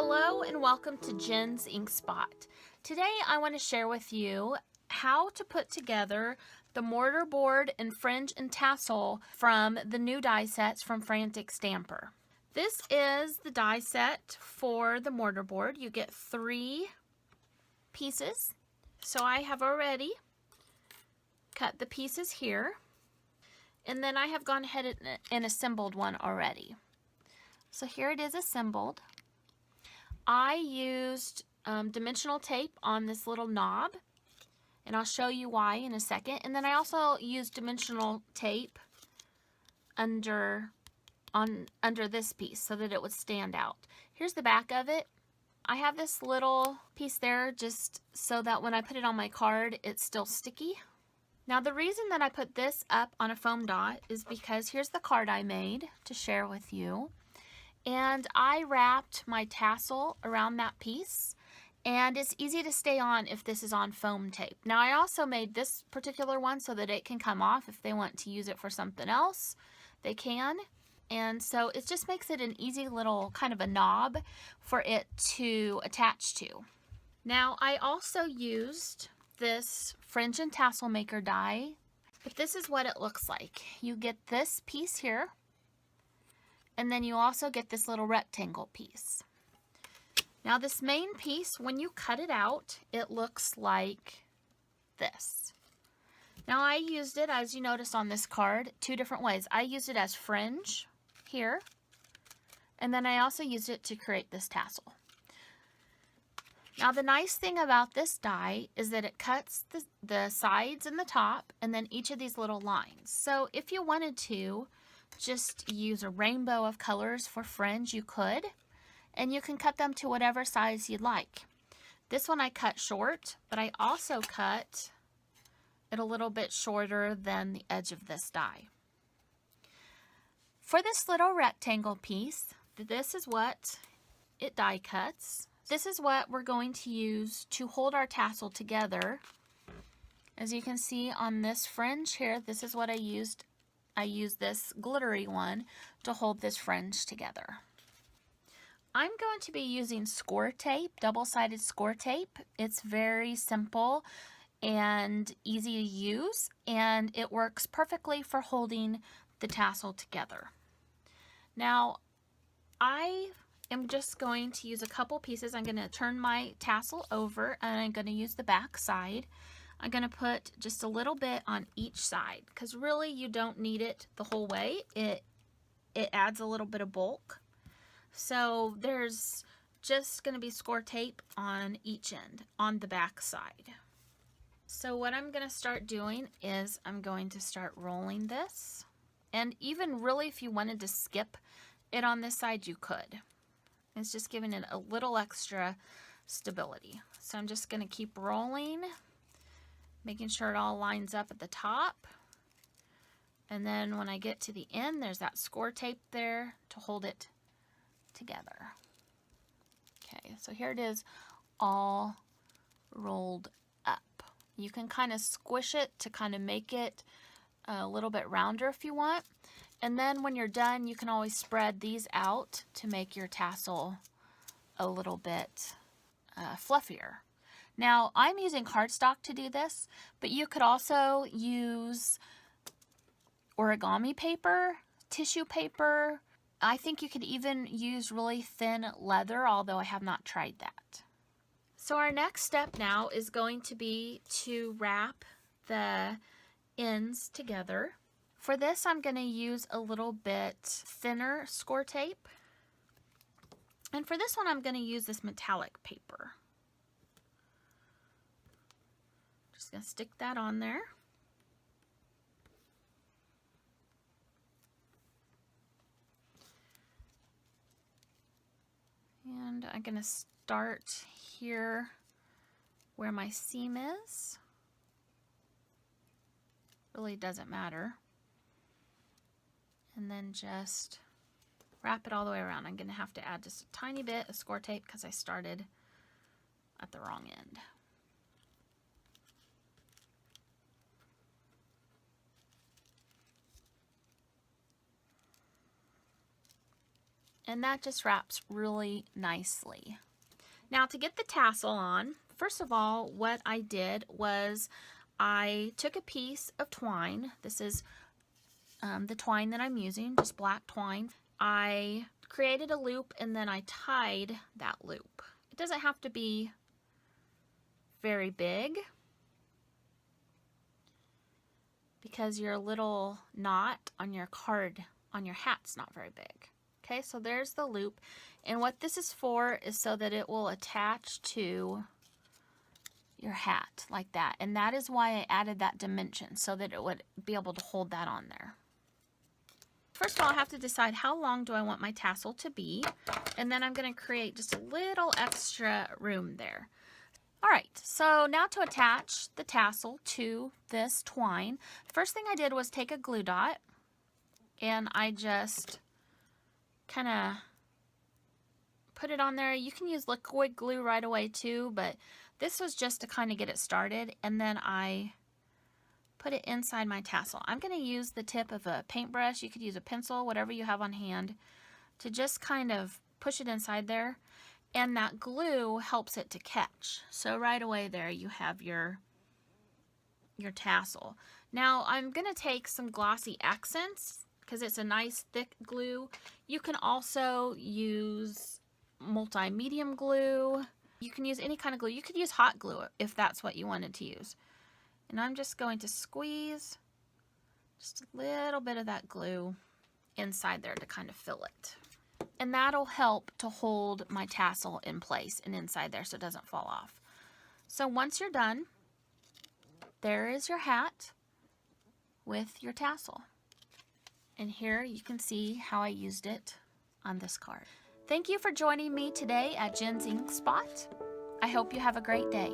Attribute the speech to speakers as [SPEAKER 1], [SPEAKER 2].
[SPEAKER 1] Hello and welcome to Jen's Ink Spot. Today I want to share with you how to put together the Mortarboard and Fringe and Tassel from the new die sets from Frantic Stamper. This is the die set for the Mortarboard. You get 3 pieces. So I have already cut the pieces here, and then I have gone ahead and assembled one already. So here it is assembled. I used dimensional tape on this little knob, and I'll show you why in a second. And then I also used dimensional tape under this piece so that it would stand out. Here's the back of it. I have this little piece there just so that when I put it on my card, it's still sticky. Now the reason that I put this up on a foam dot is because here's the card I made to share with you. And I wrapped my tassel around that piece, and it's easy to stay on if this is on foam tape. Now I also made this particular one so that it can come off if they want to use it for something else, they can. And so it just makes it an easy little kind of a knob for it to attach to. Now I also used this Fringe and Tassel Maker die, but this is what it looks like. You get this piece here, and then you also get this little rectangle piece. Now this main piece, when you cut it out, it looks like this. Now I used it, as you notice on this card, 2 different ways. I used it as fringe here, and then I also used it to create this tassel. Now the nice thing about this die is that it cuts the sides and the top, and then each of these little lines. So if you wanted to just use a rainbow of colors for fringe, you could, and you can cut them to whatever size you'd like. This one I cut short, but I also cut it a little bit shorter than the edge of this die. For this little rectangle piece, this is what it die cuts. This is what we're going to use to hold our tassel together. As you can see on this fringe here, this is what I used. I used this glittery one to hold this fringe together. I'm going to be using score tape, double-sided score tape. It's very simple and easy to use, and it works perfectly for holding the tassel together. Now, I am just going to use a couple pieces. I'm going to turn my tassel over, and I'm going to use the back side. I'm going to put just a little bit on each side because really you don't need it the whole way. It adds a little bit of bulk. So there's just going to be score tape on each end on the back side. So what I'm going to start doing is I'm going to start rolling this. And even really if you wanted to skip it on this side, you could. It's just giving it a little extra stability. So I'm just going to keep rolling, making sure it all lines up at the top. And then when I get to the end, there's that score tape there to hold it together. Okay, so here it is all rolled up. You can kind of squish it to kind of make it a little bit rounder if you want. And then when you're done, you can always spread these out to make your tassel a little bit fluffier. Now, I'm using cardstock to do this, but you could also use origami paper, tissue paper. I think you could even use really thin leather, although I have not tried that. So our next step now is going to be to wrap the ends together. For this, I'm going to use a little bit thinner score tape. And for this one, I'm going to use this metallic paper. Just going to stick that on there. And I'm going to start here where my seam is. Really doesn't matter. And then just wrap it all the way around. I'm going to have to add just a tiny bit of score tape because I started at the wrong end. And that just wraps really nicely. Now to get the tassel on, first of all, what I did was I took a piece of twine. This is the twine that I'm using, just black twine. I created a loop and then I tied that loop. It doesn't have to be very big because your little knot on your card, on your hat's not very big. Okay, so there's the loop. And what this is for is so that it will attach to your hat like that. And that is why I added that dimension, so that it would be able to hold that on there. First of all, I have to decide how long do I want my tassel to be. And then I'm going to create just a little extra room there. All right, so now to attach the tassel to this twine, first thing I did was take a glue dot and I just kind of put it on there. You can use liquid glue right away too, but this was just to kind of get it started, and then I put it inside my tassel. I'm going to use the tip of a paintbrush. You could use a pencil, whatever you have on hand, to just kind of push it inside there, and that glue helps it to catch. So right away there you have your tassel. Now I'm going to take some glossy accents because it's a nice thick glue. You can also use multi-medium glue. You can use any kind of glue. You could use hot glue if that's what you wanted to use. And I'm just going to squeeze just a little bit of that glue inside there to kind of fill it. And that'll help to hold my tassel in place and inside there so it doesn't fall off. So once you're done, there is your hat with your tassel. And here you can see how I used it on this card. Thank you for joining me today at Jen's Ink Spot. I hope you have a great day.